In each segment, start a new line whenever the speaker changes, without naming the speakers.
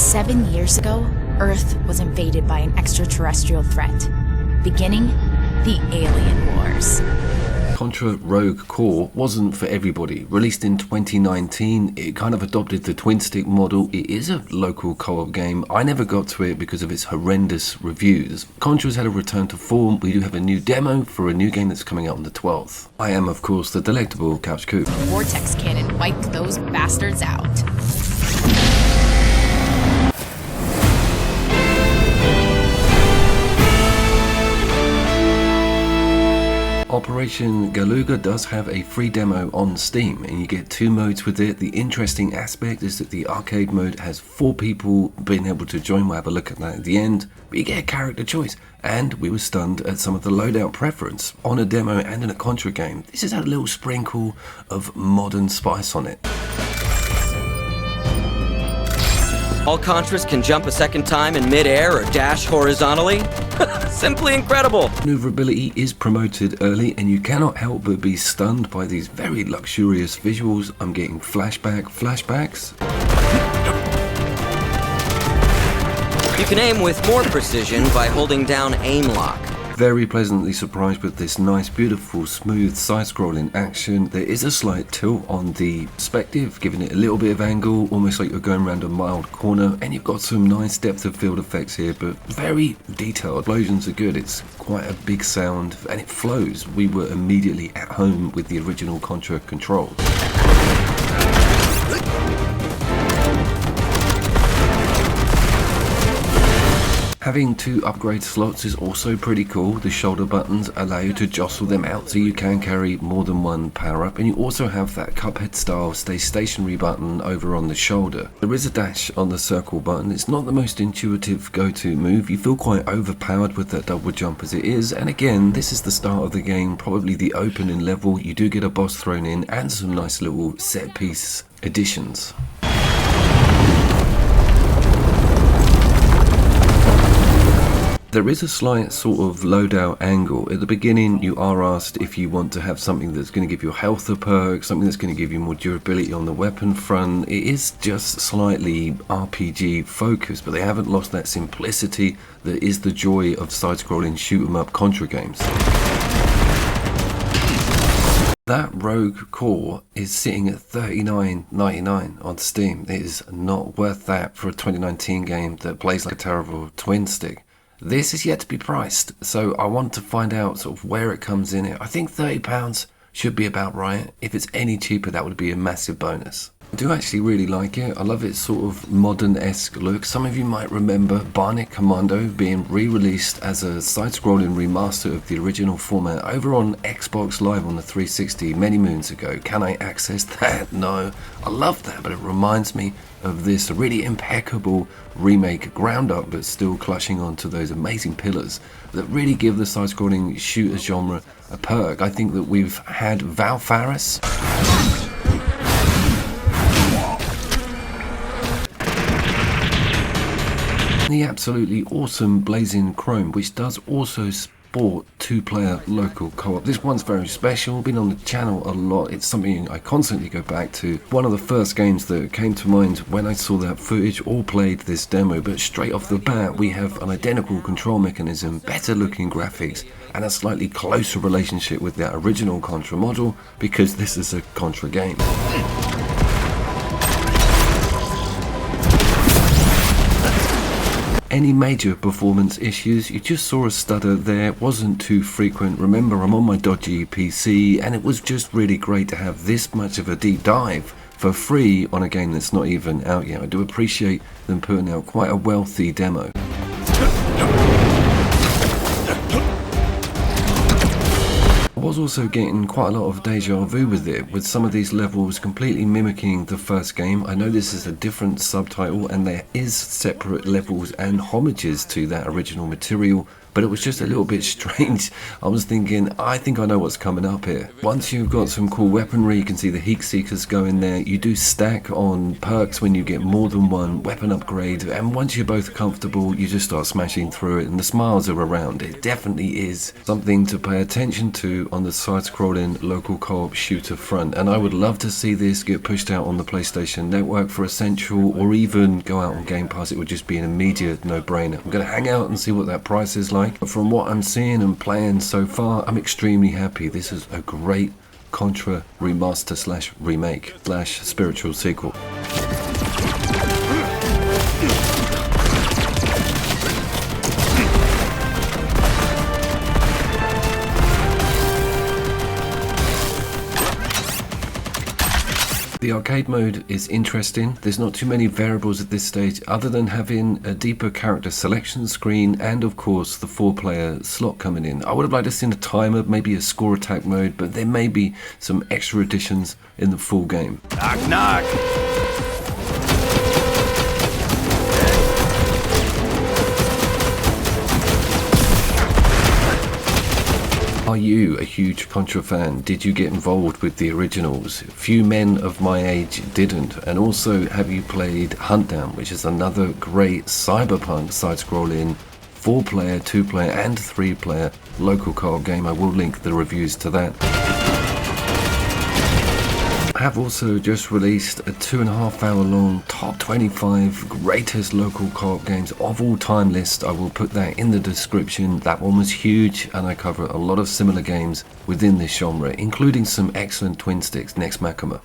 7 years ago, Earth was invaded by an extraterrestrial threat, beginning the Alien Wars.
Contra Rogue Core wasn't for everybody. Released in 2019, it kind of adopted the twin stick model. It is a local co-op game. I never got to it because of its horrendous reviews. Contra's had a return to form. We do have a new demo for a new game that's coming out on the 12th. I am, of course, the delectable Couch Coop.
Vortex cannon wiped those bastards out.
Operation Galuga does have a free demo on Steam, and you get 2 modes with it. The interesting aspect is that the arcade mode has 4 people being able to join. We'll have a look at that at the end. But you get a character choice, and we were stunned at some of the loadout preference on a demo and in a Contra game. This has had a little sprinkle of modern spice on it.
All Contras can jump a second time in mid-air or dash horizontally? Simply incredible!
Maneuverability is promoted early, and you cannot help but be stunned by these very luxurious visuals. I'm getting flashbacks.
You can aim with more precision by holding down aim lock.
Very pleasantly surprised with this nice, beautiful, smooth side-scrolling action. There is a slight tilt on the perspective, giving it a little bit of angle, almost like you're going around a mild corner, and you've got some nice depth of field effects here, but very detailed. Explosions are good. It's quite a big sound, and it flows. We were immediately at home with the original Contra controls. Having 2 upgrade slots is also pretty cool. The shoulder buttons allow you to jostle them out so you can carry more than one power up, and you also have that Cuphead style stay stationary button over on the shoulder. There is a dash on the circle button. It's not the most intuitive go-to move. You feel quite overpowered with that double jump as it is, and again, this is the start of the game, probably the opening level. You do get a boss thrown in and some nice little set piece additions. There is a slight sort of loadout angle. At the beginning, you are asked if you want to have something that's going to give your health a perk, something that's going to give you more durability on the weapon front. It is just slightly RPG focused, but they haven't lost that simplicity that is the joy of side-scrolling shoot-'em-up Contra games. That Rogue Core is sitting at $39.99 on Steam. It is not worth that for a 2019 game that plays like a terrible twin stick. This is yet to be priced, so I want to find out sort of where it comes in at. I think £30 should be about right. If it's any cheaper, that would be a massive bonus. I do actually really like it. I love its sort of modern-esque look. Some of you might remember Bionic Commando being re-released as a side-scrolling remaster of the original format over on Xbox Live on the 360 many moons ago. Can I access that? No. I love that, but it reminds me of this really impeccable remake, ground up but still clutching onto those amazing pillars that really give the side-scrolling shooter genre a perk. I think that we've had Val Faris. The absolutely awesome Blazing Chrome, which does also sport 2-player local co-op. This one's very special, been on the channel a lot. It's something I constantly go back to. One of the first games that came to mind when I saw that footage or played this demo, but straight off the bat we have an identical control mechanism, better looking graphics, and a slightly closer relationship with that original Contra model, because this is a Contra game. Any major performance issues? You just saw a stutter there, wasn't too frequent. Remember, I'm on my dodgy PC, and it was just really great to have this much of a deep dive for free on a game that's not even out yet. I do appreciate them putting out quite a wealthy demo. I was also getting quite a lot of deja vu with it, with some of these levels completely mimicking the first game. I know this is a different subtitle and there is separate levels and homages to that original material, but it was just a little bit strange. I was thinking, I think I know what's coming up here. Once you've got some cool weaponry, you can see the heat seekers go in there. You do stack on perks when you get more than one weapon upgrade, and once you're both comfortable, you just start smashing through it, and the smiles are around. It definitely is something to pay attention to on the side-scrolling local co-op shooter front, and I would love to see this get pushed out on the PlayStation Network for Essential, or even go out on Game Pass. It would just be an immediate no-brainer. I'm going to hang out and see what that price is like, but from what I'm seeing and playing so far, I'm extremely happy. This is a great Contra remaster slash remake slash spiritual sequel. The arcade mode is interesting. There's not too many variables at this stage other than having a deeper character selection screen and of course the 4-player slot coming in. I would have liked to see a timer, maybe a score attack mode, but there may be some extra additions in the full game.
Knock, knock.
Are you a huge Contra fan? Did you get involved with the originals? Few men of my age didn't. And also, have you played Huntdown, which is another great cyberpunk side-scrolling 4-player, 2-player and 3-player local co-op game? I will link the reviews to that. I have also just released a 2.5-hour long top 25 greatest local co-op games of all time list. I will put that in the description. That one was huge, and I cover a lot of similar games within this genre, including some excellent twin sticks. Next Makima.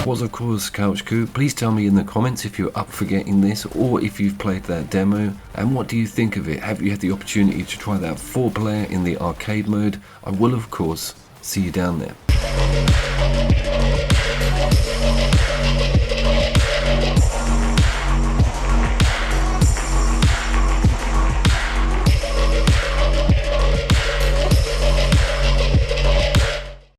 Was of course Couch Coup. Please tell me in the comments if you're up for getting this, or if you've played that demo, and what do you think of it? Have you had the opportunity to try that 4-player in the arcade mode? I will of course see you down there.